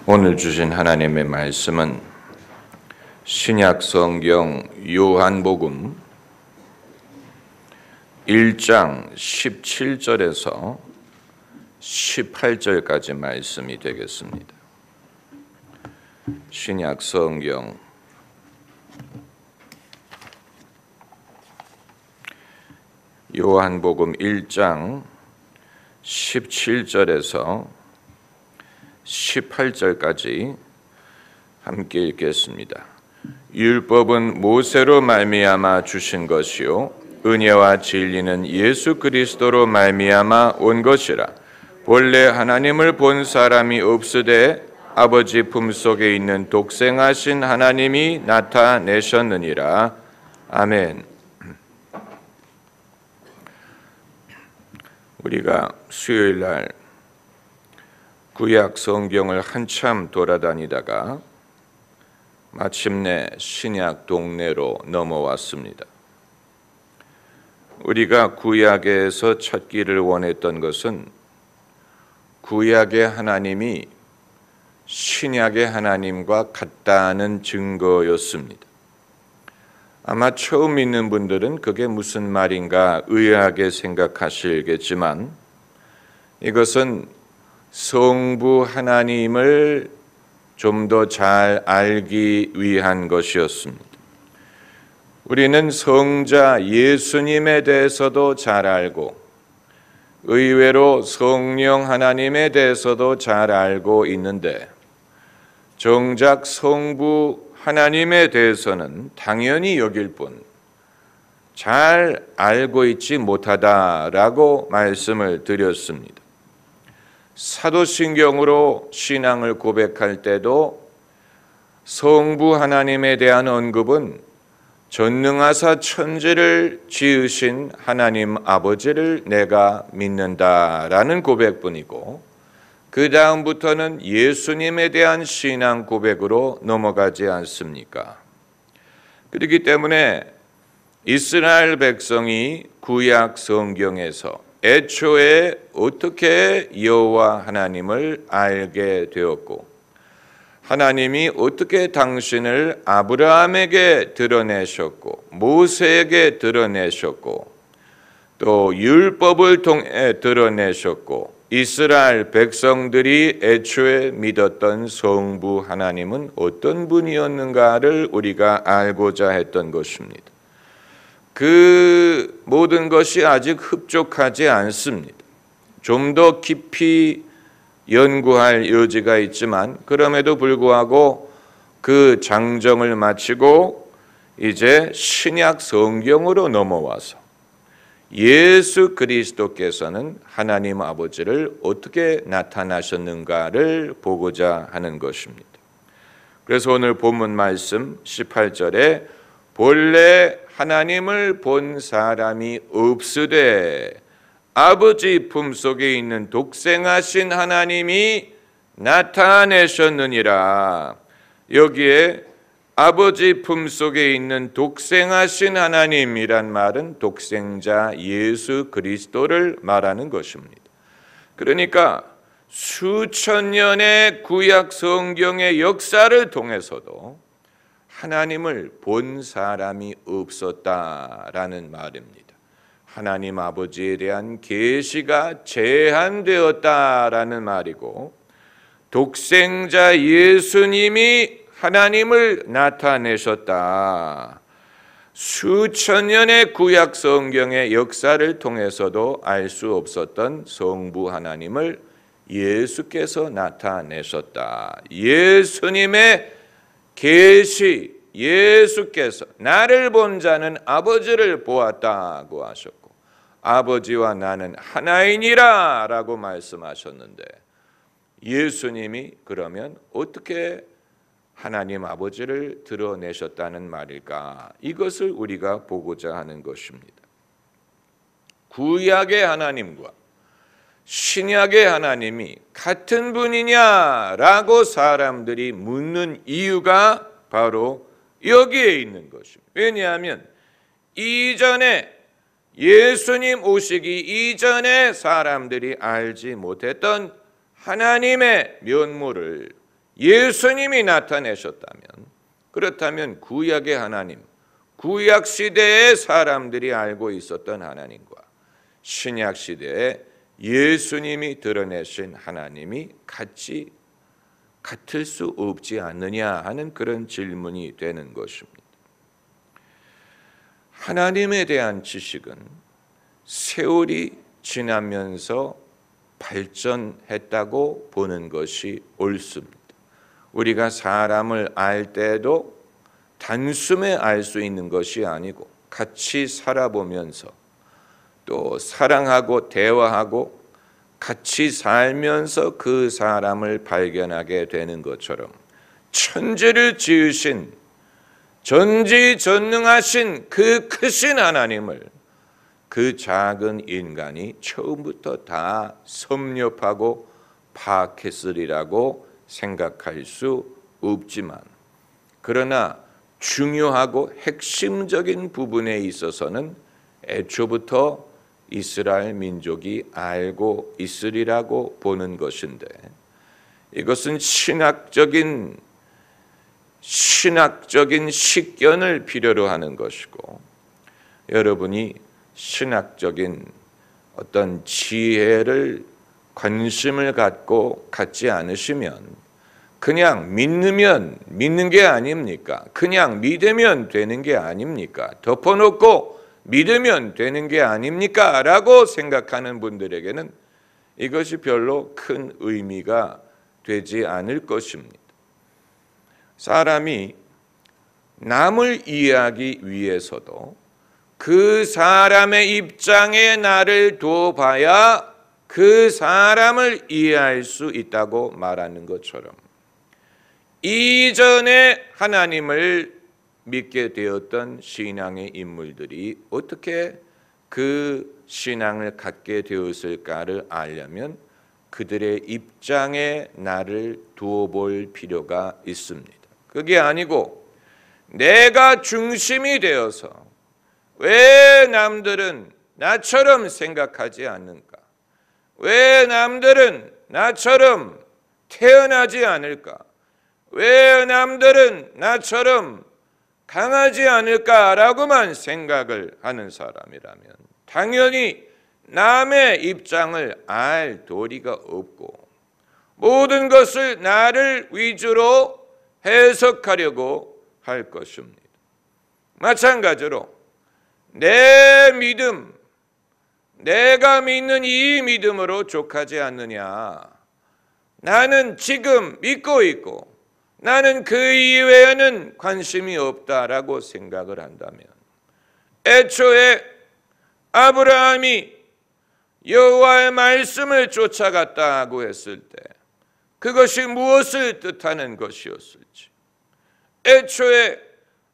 오늘 주신 하나님의 말씀은 신약 성경 요한복음 1장 17절에서 18절까지 말씀이 되겠습니다. 신약 성경 요한복음 1장 17절에서 18절까지 함께 읽겠습니다. 율법은 모세로 말미암아 주신 것이요 은혜와 진리는 예수 그리스도로 말미암아 온 것이라. 본래 하나님을 본 사람이 없으되 아버지 품속에 있는 독생하신 하나님이 나타내셨느니라. 아멘. 우리가 수요일 날 구약 성경을 한참 돌아다니다가 마침내 신약 동네로 넘어왔습니다. 우리가 구약에서 찾기를 원했던 것은 구약의 하나님이 신약의 하나님과 같다는 증거였습니다. 아마 처음 믿는 분들은 그게 무슨 말인가 의아하게 생각하시겠지만 이것은 성부 하나님을 좀 더 잘 알기 위한 것이었습니다. 우리는 성자 예수님에 대해서도 잘 알고 의외로 성령 하나님에 대해서도 잘 알고 있는데 정작 성부 하나님에 대해서는 당연히 여길 뿐 잘 알고 있지 못하다라고 말씀을 드렸습니다. 사도신경으로 신앙을 고백할 때도 성부 하나님에 대한 언급은 전능하사 천지를 지으신 하나님 아버지를 내가 믿는다라는 고백뿐이고 그 다음부터는 예수님에 대한 신앙 고백으로 넘어가지 않습니까? 그렇기 때문에 이스라엘 백성이 구약 성경에서 애초에 어떻게 여호와 하나님을 알게 되었고 하나님이 어떻게 당신을 아브라함에게 드러내셨고 모세에게 드러내셨고 또 율법을 통해 드러내셨고 이스라엘 백성들이 애초에 믿었던 성부 하나님은 어떤 분이었는가를 우리가 알고자 했던 것입니다. 그 모든 것이 아직 흡족하지 않습니다. 좀 더 깊이 연구할 여지가 있지만 그럼에도 불구하고 그 장정을 마치고 이제 신약 성경으로 넘어와서 예수 그리스도께서는 하나님 아버지를 어떻게 나타나셨는가를 보고자 하는 것입니다. 그래서 오늘 본문 말씀 18절에 본래 하나님을 본 사람이 없으되 아버지 품속에 있는 독생하신 하나님이 나타내셨느니라. 여기에 아버지 품속에 있는 독생하신 하나님이란 말은 독생자 예수 그리스도를 말하는 것입니다. 그러니까 수천 년의 구약 성경의 역사를 통해서도 하나님을 본 사람이 없었다라는 말입니다. 하나님 아버지에 대한 계시가 제한되었다라는 말이고 독생자 예수님이 하나님을 나타내셨다. 수천 년의 구약 성경의 역사를 통해서도 알 수 없었던 성부 하나님을 예수께서 나타내셨다. 예수님의 계시, 예수께서 나를 본 자는 아버지를 보았다고 하셨고 아버지와 나는 하나이니라 라고 말씀하셨는데 예수님이 그러면 어떻게 하나님 아버지를 드러내셨다는 말일까? 이것을 우리가 보고자 하는 것입니다. 구약의 하나님과 신약의 하나님이 같은 분이냐라고 사람들이 묻는 이유가 바로 여기에 있는 것입니다. 왜냐하면 이전에 예수님 오시기 이전에 사람들이 알지 못했던 하나님의 면모를 예수님이 나타내셨다면, 그렇다면 구약의 하나님, 구약 시대의 사람들이 알고 있었던 하나님과 신약 시대에 예수님이 드러내신 하나님이 같을 수 없지 않느냐 하는 그런 질문이 되는 것입니다. 하나님에 대한 지식은 세월이 지나면서 발전했다고 보는 것이 옳습니다. 우리가 사람을 알 때도 단숨에 알 수 있는 것이 아니고 같이 살아보면서 또 사랑하고 대화하고 같이 살면서 그 사람을 발견하게 되는 것처럼 천지를 지으신 전지전능하신 그 크신 하나님을 그 작은 인간이 처음부터 다 섭렵하고 파악했으리라고 생각할 수 없지만, 그러나 중요하고 핵심적인 부분에 있어서는 애초부터 이스라엘 민족이 알고 있으리라고 보는 것인데, 이것은 신학적인 식견을 필요로 하는 것이고, 여러분이 신학적인 어떤 지혜를 관심을 갖지 않으시면 그냥 믿으면 믿는 게 아닙니까? 그냥 믿으면 되는 게 아닙니까? 덮어놓고 믿으면 되는 게 아닙니까? 라고 생각하는 분들에게는 이것이 별로 큰 의미가 되지 않을 것입니다. 사람이 남을 이해하기 위해서도 그 사람의 입장에 나를 두어봐야 그 사람을 이해할 수 있다고 말하는 것처럼, 이전에 하나님을 믿게 되었던 신앙의 인물들이 어떻게 그 신앙을 갖게 되었을까를 알려면 그들의 입장에 나를 두어볼 필요가 있습니다. 그게 아니고 내가 중심이 되어서 왜 남들은 나처럼 생각하지 않는가? 왜 남들은 나처럼 태어나지 않을까? 왜 남들은 나처럼 강하지 않을까라고만 생각을 하는 사람이라면 당연히 남의 입장을 알 도리가 없고 모든 것을 나를 위주로 해석하려고 할 것입니다. 마찬가지로 내 믿음, 내가 믿는 이 믿음으로 족하지 않느냐, 나는 지금 믿고 있고 나는 그 이외에는 관심이 없다라고 생각을 한다면, 애초에 아브라함이 여호와의 말씀을 쫓아갔다고 했을 때 그것이 무엇을 뜻하는 것이었을지, 애초에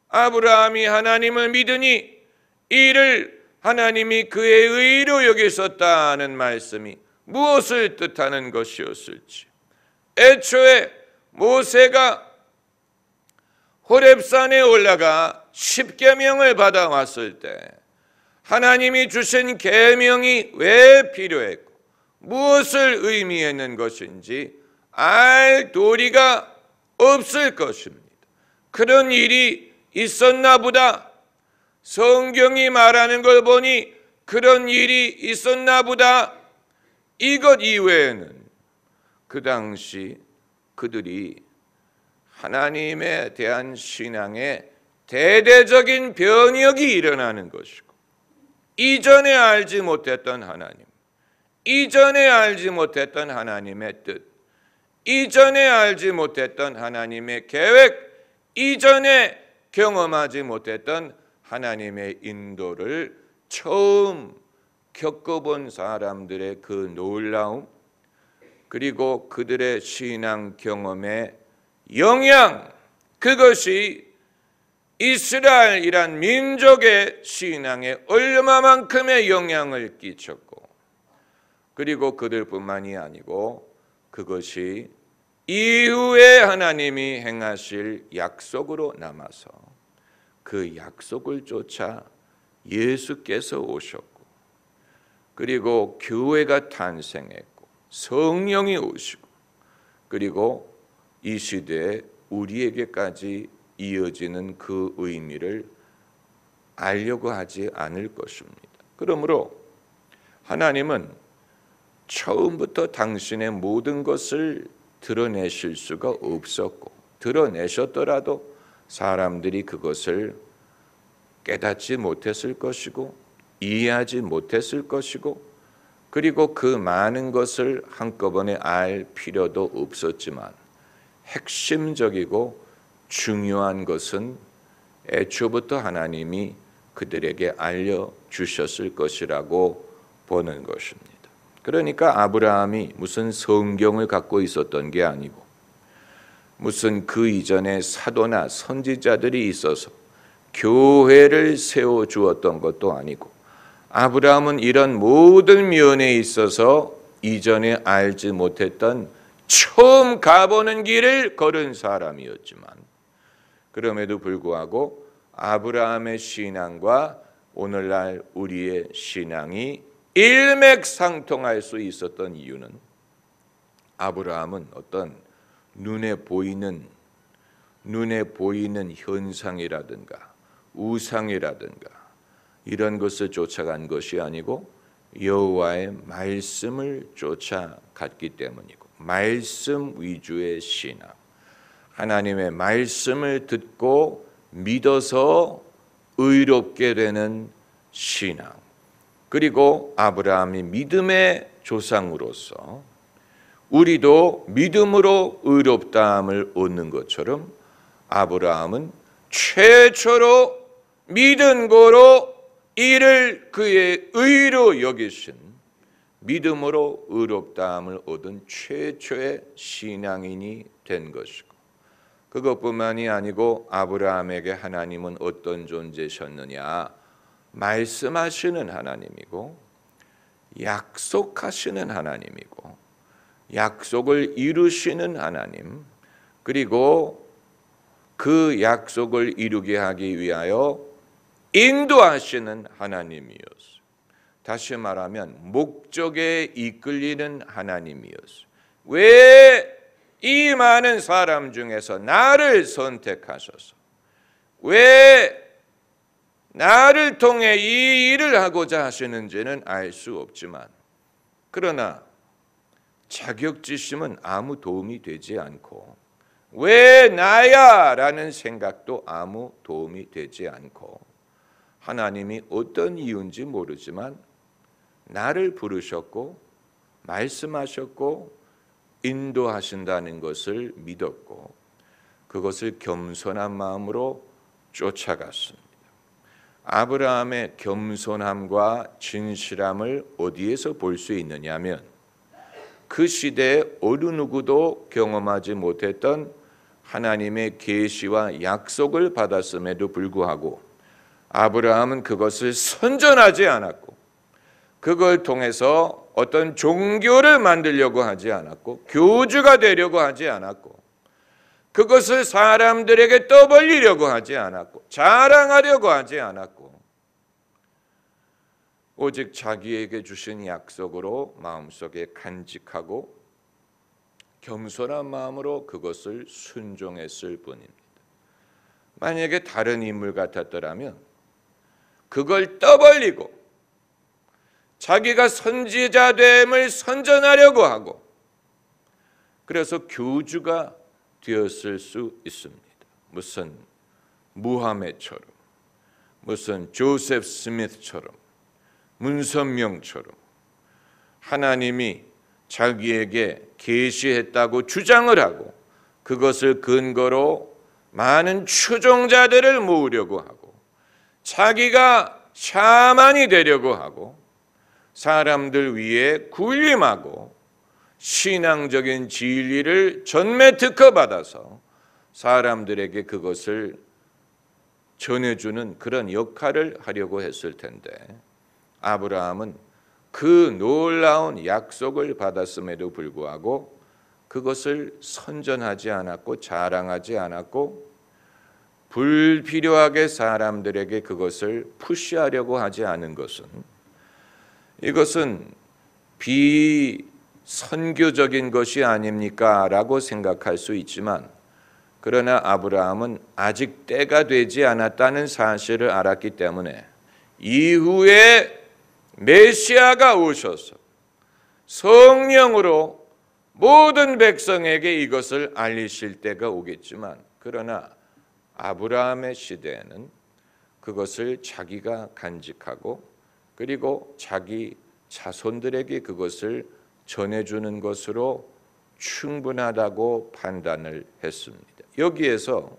아브라함이 하나님을 믿으니 이를 하나님이 그의 의로 여기셨다는 말씀이 무엇을 뜻하는 것이었을지, 애초에 모세가 호렙산에 올라가 10계명을 받아왔을 때 하나님이 주신 계명이 왜 필요했고 무엇을 의미하는 것인지 알 도리가 없을 것입니다. 그런 일이 있었나 보다, 성경이 말하는 걸 보니 그런 일이 있었나 보다, 이것 이외에는 그 당시 그들이 하나님에 대한 신앙에 대대적인 변혁이 일어나는 것이고, 이전에 알지 못했던 하나님, 이전에 알지 못했던 하나님의 뜻, 이전에 알지 못했던 하나님의 계획, 이전에 경험하지 못했던 하나님의 인도를 처음 겪어본 사람들의 그 놀라움, 그리고 그들의 신앙 경험의 영향, 그것이 이스라엘이란 민족의 신앙에 얼마만큼의 영향을 끼쳤고, 그리고 그들뿐만이 아니고 그것이 이후에 하나님이 행하실 약속으로 남아서 그 약속을 쫓아 예수께서 오셨고, 그리고 교회가 탄생했고 성령이 오시고, 그리고 이 시대에 우리에게까지 이어지는 그 의미를 알려고 하지 않을 것입니다. 그러므로 하나님은 처음부터 당신의 모든 것을 드러내실 수가 없었고, 드러내셨더라도 사람들이 그것을 깨닫지 못했을 것이고 이해하지 못했을 것이고, 그리고 그 많은 것을 한꺼번에 알 필요도 없었지만 핵심적이고 중요한 것은 애초부터 하나님이 그들에게 알려주셨을 것이라고 보는 것입니다. 그러니까 아브라함이 무슨 성경을 갖고 있었던 게 아니고, 무슨 그 이전에 사도나 선지자들이 있어서 교회를 세워주었던 것도 아니고, 아브라함은 이런 모든 면에 있어서 이전에 알지 못했던 처음 가보는 길을 걸은 사람이었지만, 그럼에도 불구하고 아브라함의 신앙과 오늘날 우리의 신앙이 일맥상통할 수 있었던 이유는, 아브라함은 어떤 눈에 보이는 현상이라든가 우상이라든가 이런 것을 쫓아간 것이 아니고 여호와의 말씀을 쫓아갔기 때문이고, 말씀 위주의 신앙, 하나님의 말씀을 듣고 믿어서 의롭게 되는 신앙, 그리고 아브라함이 믿음의 조상으로서 우리도 믿음으로 의롭다함을 얻는 것처럼 아브라함은 최초로 믿은 고로 이를 그의 의로 여기신, 믿음으로 의롭다함을 얻은 최초의 신앙인이 된 것이고, 그것뿐만이 아니고 아브라함에게 하나님은 어떤 존재셨느냐, 말씀하시는 하나님이고 약속하시는 하나님이고 약속을 이루시는 하나님, 그리고 그 약속을 이루게 하기 위하여 인도하시는 하나님이었어요. 다시 말하면 목적에 이끌리는 하나님이었어요. 왜 이 많은 사람 중에서 나를 선택하셔서, 왜 나를 통해 이 일을 하고자 하시는지는 알 수 없지만, 그러나 자격지심은 아무 도움이 되지 않고, 왜 나야? 라는 생각도 아무 도움이 되지 않고, 하나님이 어떤 이유인지 모르지만 나를 부르셨고 말씀하셨고 인도하신다는 것을 믿었고, 그것을 겸손한 마음으로 쫓아갔습니다. 아브라함의 겸손함과 진실함을 어디에서 볼 수 있느냐면, 그 시대에 어느 누구도 경험하지 못했던 하나님의 계시와 약속을 받았음에도 불구하고 아브라함은 그것을 선전하지 않았고, 그걸 통해서 어떤 종교를 만들려고 하지 않았고, 교주가 되려고 하지 않았고, 그것을 사람들에게 떠벌리려고 하지 않았고, 자랑하려고 하지 않았고, 오직 자기에게 주신 약속으로 마음속에 간직하고 겸손한 마음으로 그것을 순종했을 뿐입니다. 만약에 다른 인물 같았더라면 그걸 떠벌리고 자기가 선지자됨을 선전하려고 하고, 그래서 교주가 되었을 수 있습니다. 무슨 무하메처럼, 무슨 조셉 스미스처럼, 문선명처럼 하나님이 자기에게 계시했다고 주장을 하고, 그것을 근거로 많은 추종자들을 모으려고 하고, 자기가 샤만이 되려고 하고, 사람들 위에 군림하고 신앙적인 진리를 전매 특허받아서 사람들에게 그것을 전해주는 그런 역할을 하려고 했을 텐데, 아브라함은 그 놀라운 약속을 받았음에도 불구하고 그것을 선전하지 않았고 자랑하지 않았고, 불필요하게 사람들에게 그것을 푸시하려고 하지 않은 것은, 이것은 선교적인 것이 아닙니까? 라고 생각할 수 있지만, 그러나 아브라함은 아직 때가 되지 않았다는 사실을 알았기 때문에 이후에 메시아가 오셔서 성령으로 모든 백성에게 이것을 알리실 때가 오겠지만, 그러나 아브라함의 시대에는 그것을 자기가 간직하고 그리고 자기 자손들에게 그것을 전해주는 것으로 충분하다고 판단을 했습니다. 여기에서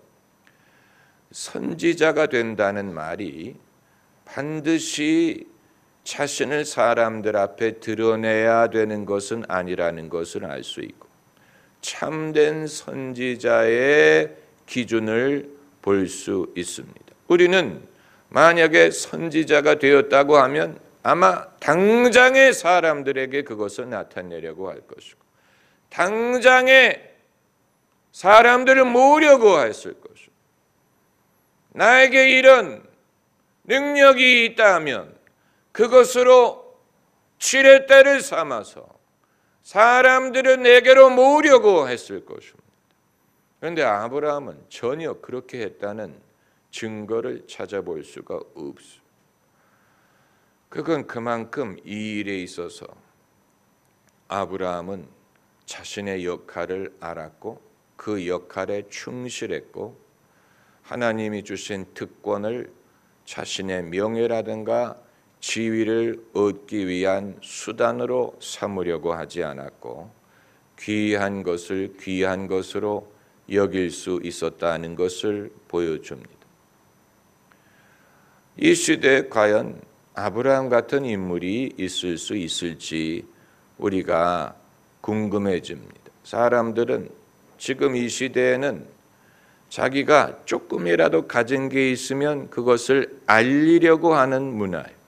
선지자가 된다는 말이 반드시 자신을 사람들 앞에 드러내야 되는 것은 아니라는 것을 알 수 있고, 참된 선지자의 기준을 볼 수 있습니다. 우리는 만약에 선지자가 되었다고 하면 아마 당장의 사람들에게 그것을 나타내려고 할 것이고, 당장에 사람들을 모으려고 했을 것이고, 나에게 이런 능력이 있다면 그것으로 칠레대를 삼아서 사람들을 내게로 모으려고 했을 것입니다. 그런데 아브라함은 전혀 그렇게 했다는 증거를 찾아볼 수가 없어요. 그건 그만큼 이 일에 있어서 아브라함은 자신의 역할을 알았고 그 역할에 충실했고, 하나님이 주신 특권을 자신의 명예라든가 지위를 얻기 위한 수단으로 삼으려고 하지 않았고, 귀한 것을 귀한 것으로 여길 수 있었다는 것을 보여줍니다. 이 시대에 과연 아브라함 같은 인물이 있을 수 있을지 우리가 궁금해집니다. 사람들은 지금 이 시대에는 자기가 조금이라도 가진 게 있으면 그것을 알리려고 하는 문화예요.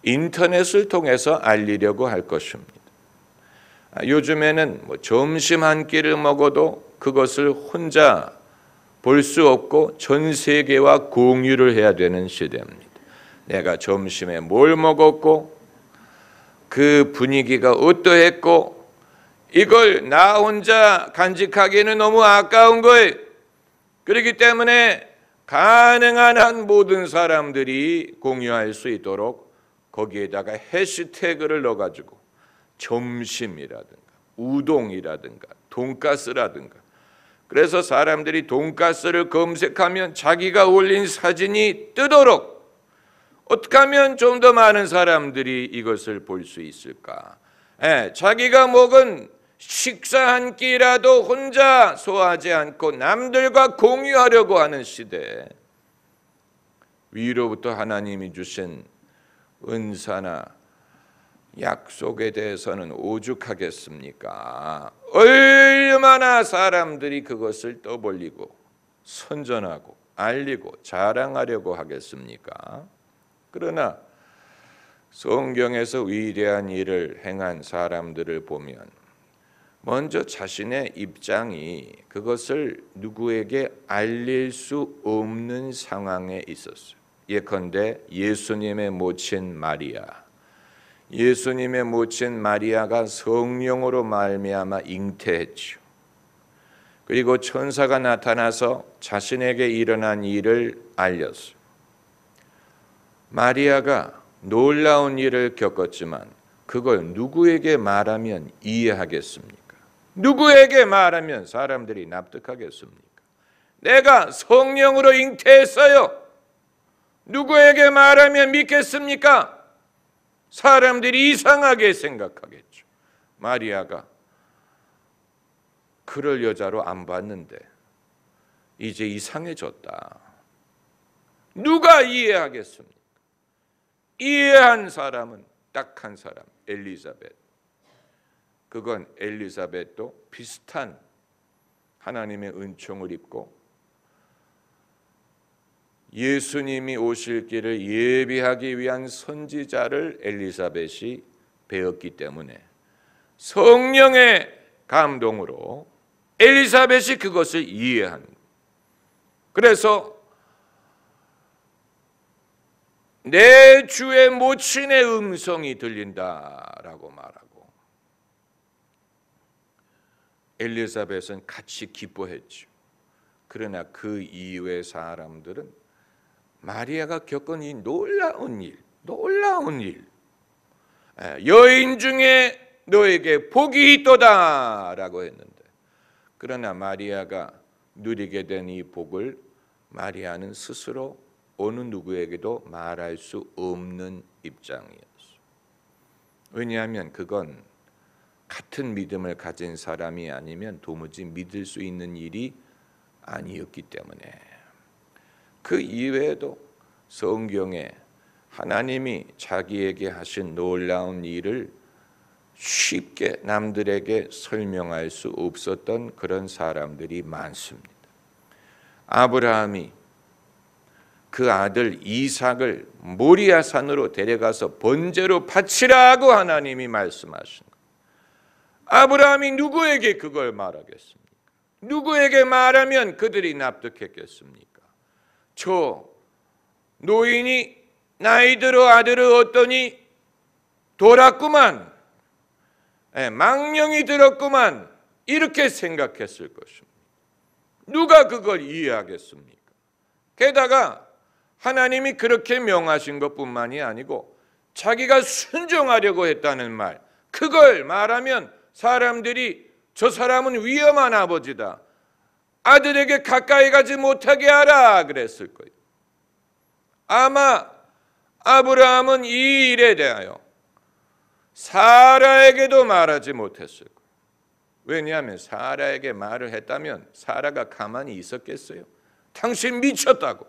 인터넷을 통해서 알리려고 할 것입니다. 요즘에는 점심 한 끼를 먹어도 그것을 혼자 볼 수 없고 전 세계와 공유를 해야 되는 시대입니다. 내가 점심에 뭘 먹었고 그 분위기가 어떠했고, 이걸 나 혼자 간직하기에는 너무 아까운 거예요. 그렇기 때문에 가능한 한 모든 사람들이 공유할 수 있도록 거기에다가 해시태그를 넣어가지고 점심이라든가 우동이라든가 돈가스라든가, 그래서 사람들이 돈가스를 검색하면 자기가 올린 사진이 뜨도록 어떻게 하면 좀 더 많은 사람들이 이것을 볼 수 있을까? 자기가 먹은 식사 한 끼라도 혼자 소화하지 않고 남들과 공유하려고 하는 시대에 위로부터 하나님이 주신 은사나 약속에 대해서는 오죽하겠습니까? 얼마나 사람들이 그것을 떠벌리고 선전하고 알리고 자랑하려고 하겠습니까? 그러나 성경에서 위대한 일을 행한 사람들을 보면 먼저 자신의 입장이 그것을 누구에게 알릴 수 없는 상황에 있었어요. 예컨대 예수님의 모친 마리아. 예수님의 모친 마리아가 성령으로 말미암아 잉태했죠. 그리고 천사가 나타나서 자신에게 일어난 일을 알렸어요. 마리아가 놀라운 일을 겪었지만 그걸 누구에게 말하면 이해하겠습니까? 누구에게 말하면 사람들이 납득하겠습니까? 내가 성령으로 잉태했어요. 누구에게 말하면 믿겠습니까? 사람들이 이상하게 생각하겠죠. 마리아가 그럴 여자로 안 봤는데 이제 이상해졌다. 누가 이해하겠습니까? 이해한 사람은 딱 한 사람, 엘리사벳. 그건 엘리사벳도 비슷한 하나님의 은총을 입고 예수님이 오실 길을 예비하기 위한 선지자를 엘리사벳이 배웠기 때문에 성령의 감동으로 엘리사벳이 그것을 이해한. 그래서 내 주의 모친의 음성이 들린다라고 말하고 엘리사벳은 같이 기뻐했죠. 그러나 그 이후의 사람들은 마리아가 겪은 이 놀라운 일, 여인 중에 너에게 복이 있도다라고 했는데, 그러나 마리아가 누리게 된 이 복을 마리아는 스스로 어느 누구에게도 말할 수 없는 입장이었어. 왜냐하면 그건 같은 믿음을 가진 사람이 아니면 도무지 믿을 수 있는 일이 아니었기 때문에. 그 이외에도 성경에 하나님이 자기에게 하신 놀라운 일을 쉽게 남들에게 설명할 수 없었던 그런 사람들이 많습니다. 아브라함이 그 아들 이삭을 모리아산으로 데려가서 번제로 바치라고 하나님이 말씀하신 것. 아브라함이 누구에게 그걸 말하겠습니까? 누구에게 말하면 그들이 납득했겠습니까? 저 노인이 나이 들어 아들을 얻더니 돌았구만, 망령이 들었구만, 이렇게 생각했을 것입니다. 누가 그걸 이해하겠습니까? 게다가 하나님이 그렇게 명하신 것뿐만이 아니고 자기가 순종하려고 했다는 말, 그걸 말하면 사람들이 저 사람은 위험한 아버지다, 아들에게 가까이 가지 못하게 하라 그랬을 거예요. 아마 아브라함은 이 일에 대하여 사라에게도 말하지 못했을 거예요. 왜냐하면 사라에게 말을 했다면 사라가 가만히 있었겠어요? 당신 미쳤다고,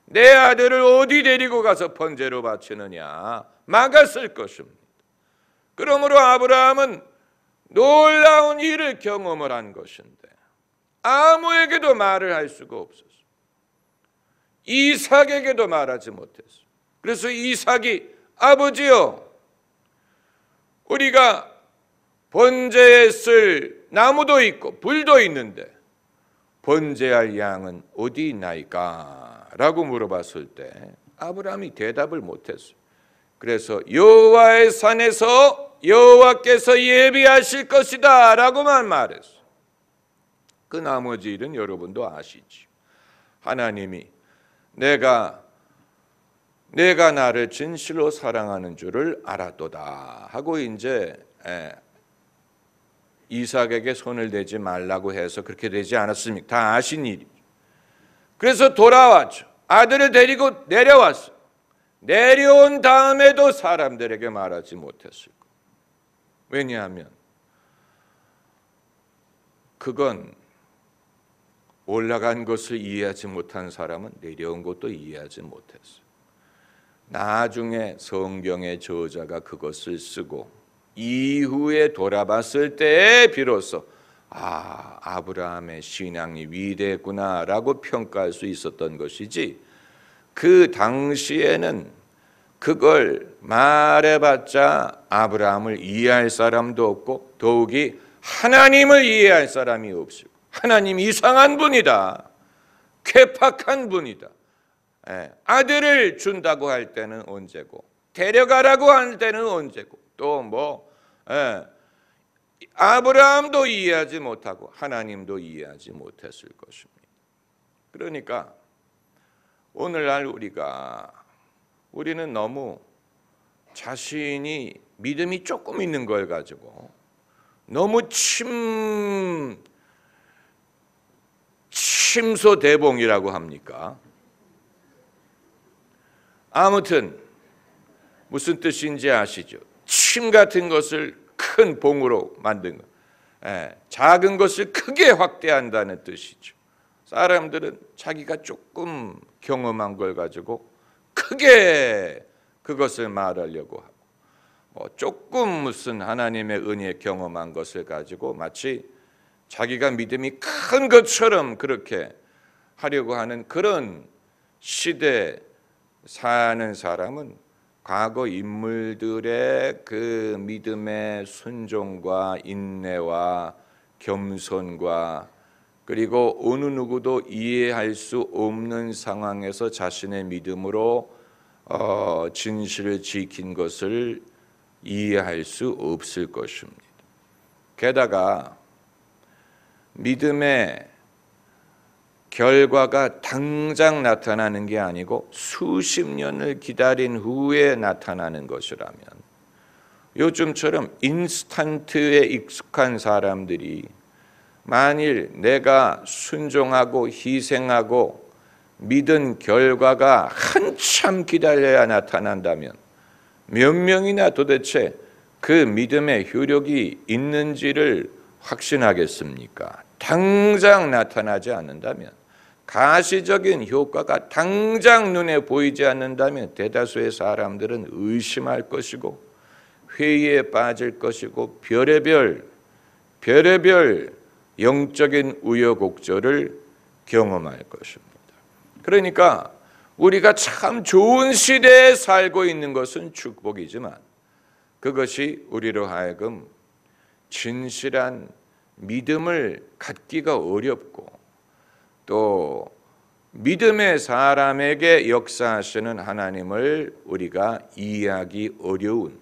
내 아들을 어디 데리고 가서 번제로 바치느냐, 막았을 것입니다. 그러므로 아브라함은 놀라운 일을 경험을 한 것인데 아무에게도 말을 할 수가 없었어요. 이삭에게도 말하지 못했어요. 그래서 이삭이 아버지요, 우리가 번제에 쓸 나무도 있고 불도 있는데 번제할 양은 어디 있나이까? 라고 물어봤을 때 아브라함이 대답을 못했어요. 그래서 여호와의 산에서 여호와께서 예비하실 것이다 라고만 말했어요. 그 나머지 일은 여러분도 아시죠. 하나님이 내가 나를 진실로 사랑하는 줄을 알았도다 하고 이제 이삭에게 손을 대지 말라고 해서 그렇게 되지 않았습니까? 다 아신 일이죠. 그래서 돌아왔죠. 아들을 데리고 내려왔어요. 내려온 다음에도 사람들에게 말하지 못했을 거예요. 왜냐하면 그건 올라간 것을 이해하지 못한 사람은 내려온 것도 이해하지 못했어요. 나중에 성경의 저자가 그것을 쓰고 이후에 돌아봤을 때에 비로소 아브라함의 신앙이 위대했구나라고 평가할 수 있었던 것이지, 그 당시에는 그걸 말해봤자 아브라함을 이해할 사람도 없고 더욱이 하나님을 이해할 사람이 없고, 하나님이 이상한 분이다, 괴팍한 분이다, 아들을 준다고 할 때는 언제고 데려가라고 할 때는 언제고, 또 아브라함도 이해하지 못하고 하나님도 이해하지 못했을 것입니다. 그러니까 오늘날 우리는 너무 자신이 믿음이 조금 있는 걸 가지고 너무 침소대봉이라고 합니까? 아무튼 무슨 뜻인지 아시죠? 침 같은 것을 큰 봉으로 만든 것, 작은 것을 크게 확대한다는 뜻이죠. 사람들은 자기가 조금 경험한 걸 가지고 크게 그것을 말하려고 하고, 조금 무슨 하나님의 은혜 경험한 것을 가지고 마치 자기가 믿음이 큰 것처럼 그렇게 하려고 하는 그런 시대에 사는 사람은 과거 인물들의 그 믿음의 순종과 인내와 겸손과 그리고 어느 누구도 이해할 수 없는 상황에서 자신의 믿음으로 진실을 지킨 것을 이해할 수 없을 것입니다. 게다가 믿음의 결과가 당장 나타나는 게 아니고 수십 년을 기다린 후에 나타나는 것이라면, 요즘처럼 인스턴트에 익숙한 사람들이 만일 내가 순종하고 희생하고 믿은 결과가 한참 기다려야 나타난다면 몇 명이나 도대체 그 믿음의 효력이 있는지를 확신하겠습니까? 당장 나타나지 않는다면, 가시적인 효과가 당장 눈에 보이지 않는다면 대다수의 사람들은 의심할 것이고 회의에 빠질 것이고 별의별 영적인 우여곡절을 경험할 것입니다. 그러니까 우리가 참 좋은 시대에 살고 있는 것은 축복이지만 그것이 우리로 하여금 진실한 믿음을 갖기가 어렵고 또 믿음의 사람에게 역사하시는 하나님을 우리가 이해하기 어려운,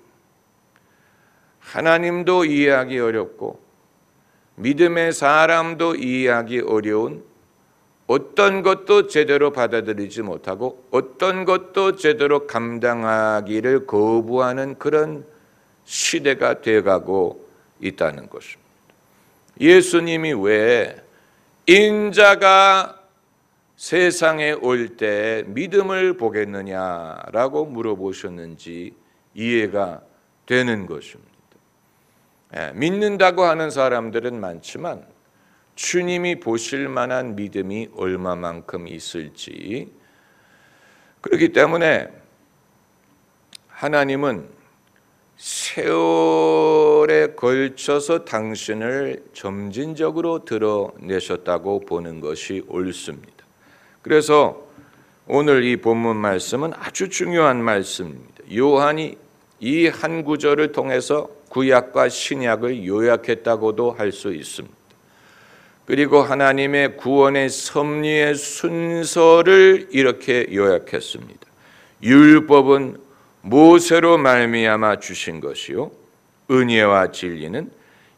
하나님도 이해하기 어렵고 믿음의 사람도 이해하기 어려운, 어떤 것도 제대로 받아들이지 못하고 어떤 것도 제대로 감당하기를 거부하는 그런 시대가 되어가고 있다는 것입니다. 예수님이 왜 인자가 세상에 올 때 믿음을 보겠느냐라고 물어보셨는지 이해가 되는 것입니다. 믿는다고 하는 사람들은 많지만 주님이 보실 만한 믿음이 얼마만큼 있을지, 그렇기 때문에 하나님은 세월에 걸쳐서 당신을 점진적으로 드러내셨다고 보는 것이 옳습니다. 그래서 오늘 이 본문 말씀은 아주 중요한 말씀입니다. 요한이 이 한 구절을 통해서 구약과 신약을 요약했다고도 할 수 있습니다. 그리고 하나님의 구원의 섭리의 순서를 이렇게 요약했습니다. 율법은 모세로 말미암아 주신 것이요 은혜와 진리는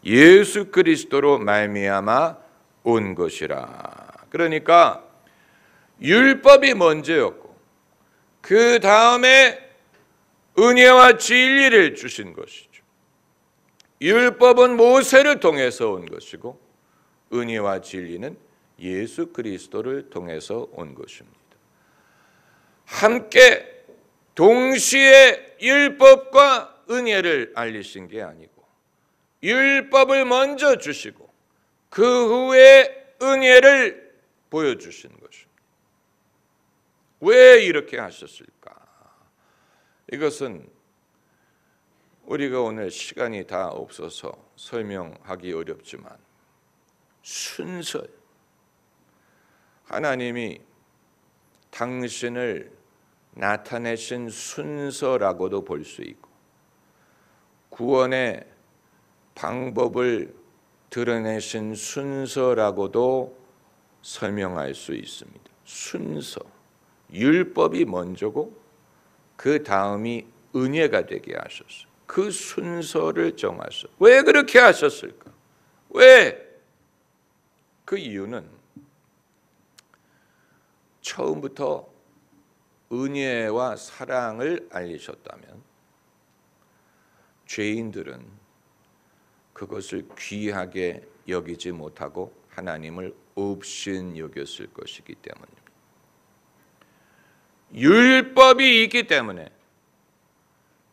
예수 그리스도로 말미암아 온 것이라. 그러니까 율법이 먼저였고 그 다음에 은혜와 진리를 주신 것이죠. 율법은 모세를 통해서 온 것이고 은혜와 진리는 예수 그리스도를 통해서 온 것입니다. 함께 동시에 율법과 은혜를 알리신 게 아니고 율법을 먼저 주시고 그 후에 은혜를 보여주신 것입니다. 왜 이렇게 하셨을까? 이것은 우리가 오늘 시간이 다 없어서 설명하기 어렵지만 순서, 하나님이 당신을 나타내신 순서라고도 볼 수 있고 구원의 방법을 드러내신 순서라고도 설명할 수 있습니다. 순서, 율법이 먼저고 그 다음이 은혜가 되게 하셨어요. 그 순서를 정하셨어요. 왜 그렇게 하셨을까? 왜? 그 이유는 처음부터 은혜와 사랑을 알리셨다면 죄인들은 그것을 귀하게 여기지 못하고 하나님을 없인 여겼을 것이기 때문입니다. 율법이 있기 때문에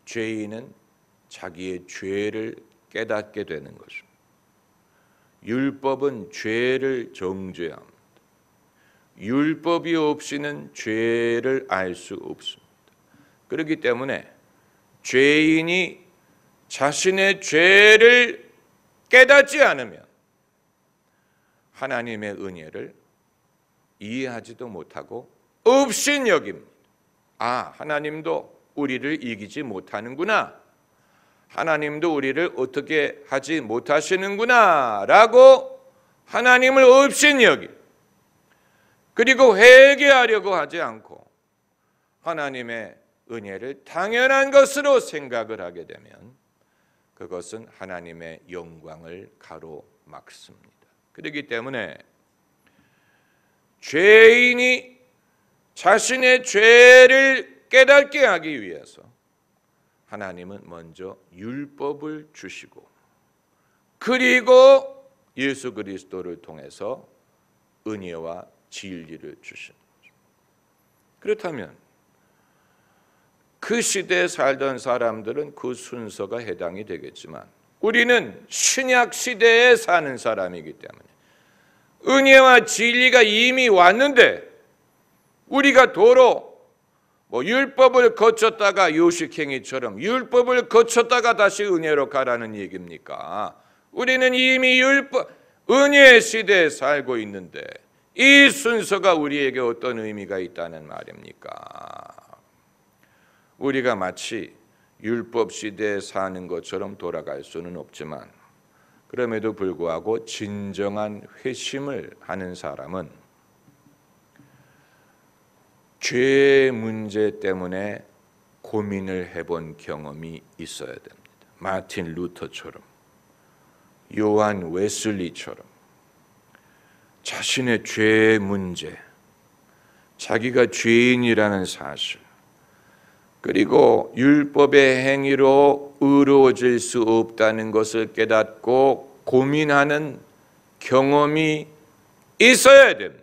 죄인은 자기의 죄를 깨닫게 되는 것입니다. 율법은 죄를 정죄합니다. 율법이 없이는 죄를 알 수 없습니다. 그렇기 때문에 죄인이 자신의 죄를 깨닫지 않으면 하나님의 은혜를 이해하지도 못하고 없인 여깁니다. 아, 하나님도 우리를 이기지 못하는구나. 하나님도 우리를 어떻게 하지 못하시는구나 라고 하나님을 없인 여기, 그리고 회개하려고 하지 않고 하나님의 은혜를 당연한 것으로 생각을 하게 되면 그것은 하나님의 영광을 가로막습니다. 그렇기 때문에 죄인이 자신의 죄를 깨닫게 하기 위해서 하나님은 먼저 율법을 주시고 그리고 예수 그리스도를 통해서 은혜와 진리를 주시는 거죠. 그렇다면 그 시대에 살던 사람들은 그 순서가 해당이 되겠지만 우리는 신약 시대에 사는 사람이기 때문에 은혜와 진리가 이미 왔는데 우리가 도로 율법을 거쳤다가 요식행위처럼 율법을 거쳤다가 다시 은혜로 가라는 얘기입니까? 우리는 이미 은혜의 시대에 살고 있는데 이 순서가 우리에게 어떤 의미가 있다는 말입니까? 우리가 마치 율법 시대에 사는 것처럼 돌아갈 수는 없지만 그럼에도 불구하고 진정한 회심을 하는 사람은 죄 문제 때문에 고민을 해본 경험이 있어야 됩니다. 마틴 루터처럼, 요한 웨슬리처럼 자신의 죄 문제, 자기가 죄인이라는 사실, 그리고 율법의 행위로 의로워질 수 없다는 것을 깨닫고 고민하는 경험이 있어야 됩니다.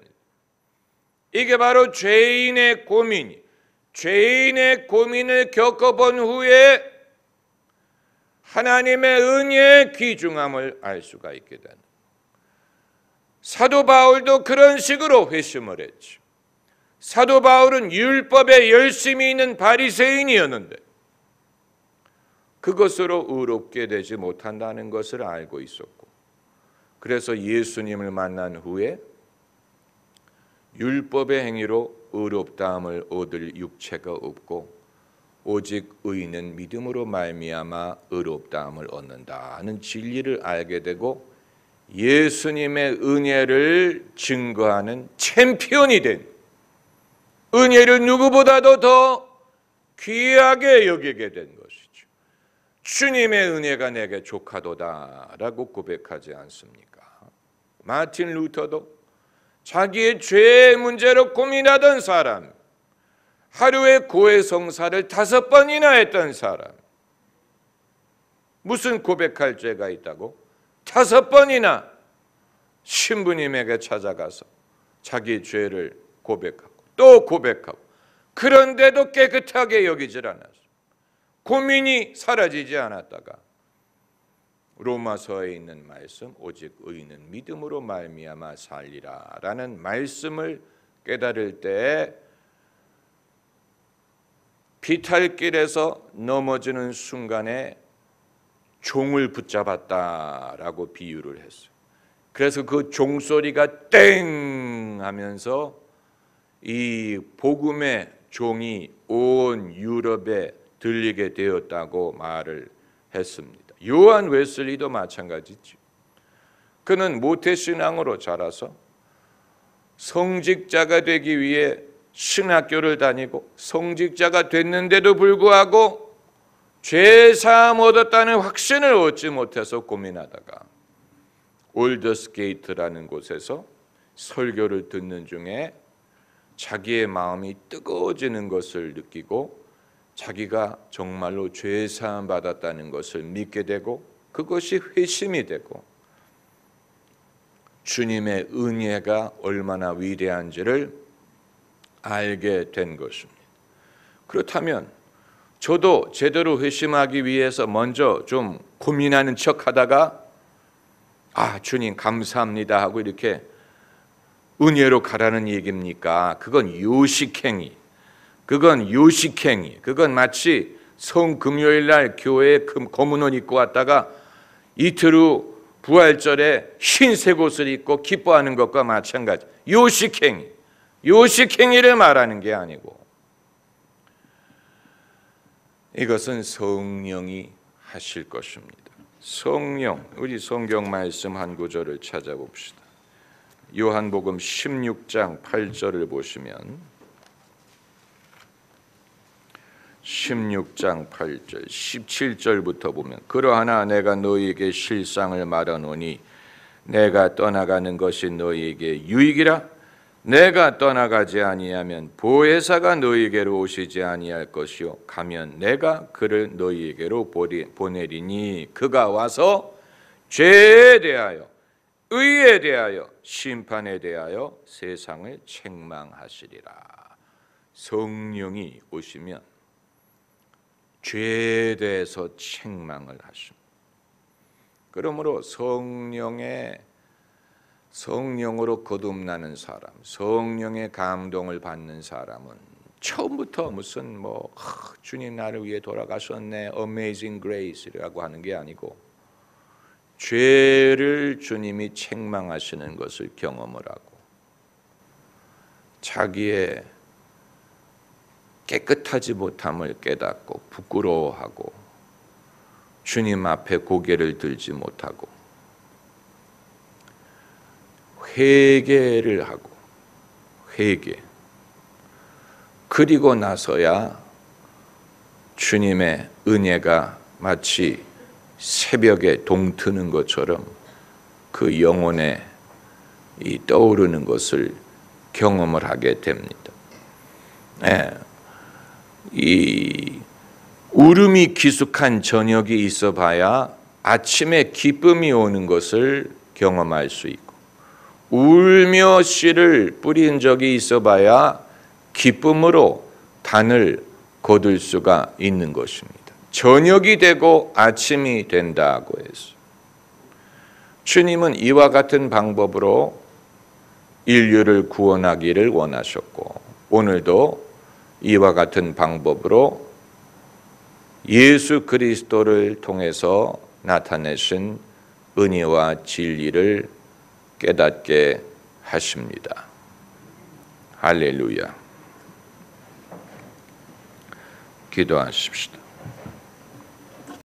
이게 바로 죄인의 고민이, 죄인의 고민을 겪어본 후에 하나님의 은혜의 귀중함을 알 수가 있게 되는. 사도 바울도 그런 식으로 회심을 했죠. 사도 바울은 율법에 열심히 있는 바리새인이었는데 그것으로 의롭게 되지 못한다는 것을 알고 있었고, 그래서 예수님을 만난 후에 율법의 행위로 의롭다함을 얻을 육체가 없고 오직 의인은 믿음으로 말미암아 의롭다함을 얻는다는 진리를 알게 되고 예수님의 은혜를 증거하는 챔피언이 된, 은혜를 누구보다도 더 귀하게 여기게 된 것이죠. 주님의 은혜가 내게 족하도다라고 고백하지 않습니까? 마틴 루터도 자기의 죄의 문제로 고민하던 사람, 하루에 고해성사를 5번이나 했던 사람, 무슨 고백할 죄가 있다고? 5번이나 신부님에게 찾아가서 자기 죄를 고백하고 또 고백하고, 그런데도 깨끗하게 여기질 않았어요. 고민이 사라지지 않았다가 로마서에 있는 말씀, 오직 의인은 믿음으로 말미암아 살리라 라는 말씀을 깨달을 때 비탈길에서 넘어지는 순간에 종을 붙잡았다라고 비유를 했어요. 그래서 그 종소리가 땡 하면서 이 복음의 종이 온 유럽에 들리게 되었다고 말을 했습니다. 요한 웨슬리도 마찬가지죠. 그는 모태신앙으로 자라서 성직자가 되기 위해 신학교를 다니고 성직자가 됐는데도 불구하고 죄사함 얻었다는 확신을 얻지 못해서 고민하다가 올더스게이트라는 곳에서 설교를 듣는 중에 자기의 마음이 뜨거워지는 것을 느끼고 자기가 정말로 죄사함 받았다는 것을 믿게 되고 그것이 회심이 되고 주님의 은혜가 얼마나 위대한지를 알게 된 것입니다. 그렇다면 저도 제대로 회심하기 위해서 먼저 좀 고민하는 척하다가 주님 감사합니다 하고 이렇게 은혜로 가라는 얘기입니까? 그건 요식행위. 그건 마치 성금요일 날 교회에 검은 옷 입고 왔다가 이틀 후 부활절에 흰색 옷을 입고 기뻐하는 것과 마찬가지. 요식행위를 말하는 게 아니고 이것은 성령이 하실 것입니다. 성령, 우리 성경 말씀 한 구절을 찾아봅시다. 요한복음 16장 8절을 보시면 16장 8절 17절부터 보면 그러하나 내가 너희에게 실상을 말하노니 내가 떠나가는 것이 너희에게 유익이라. 내가 떠나가지 아니하면 보혜사가 너희에게로 오시지 아니할 것이요 가면 내가 그를 너희에게로 보내리니 그가 와서 죄에 대하여 의에 대하여 심판에 대하여 세상을 책망하시리라. 성령이 오시면 죄에 대해서 책망을 하십니다. 그러므로 성령으로 거듭나는 사람, 성령의 감동을 받는 사람은 처음부터 무슨 주님 나를 위해 돌아가셨네, Amazing Grace라고 하는 게 아니고 죄를 주님이 책망하시는 것을 경험을 하고 자기의 깨끗하지 못함을 깨닫고 부끄러워하고 주님 앞에 고개를 들지 못하고 회개를 하고 그리고 나서야 주님의 은혜가 마치 새벽에 동트는 것처럼 그 영혼에 떠오르는 것을 경험을 하게 됩니다. 이 울음이 기숙한 저녁이 있어봐야 아침에 기쁨이 오는 것을 경험할 수 있고 울며 씨를 뿌린 적이 있어봐야 기쁨으로 단을 거둘 수가 있는 것입니다. 저녁이 되고 아침이 된다고 해서 주님은 이와 같은 방법으로 인류를 구원하기를 원하셨고 오늘도 이와 같은 방법으로 예수 그리스도를 통해서 나타내신 은혜와 진리를 깨닫게 하십니다. 할렐루야. 기도하십시다.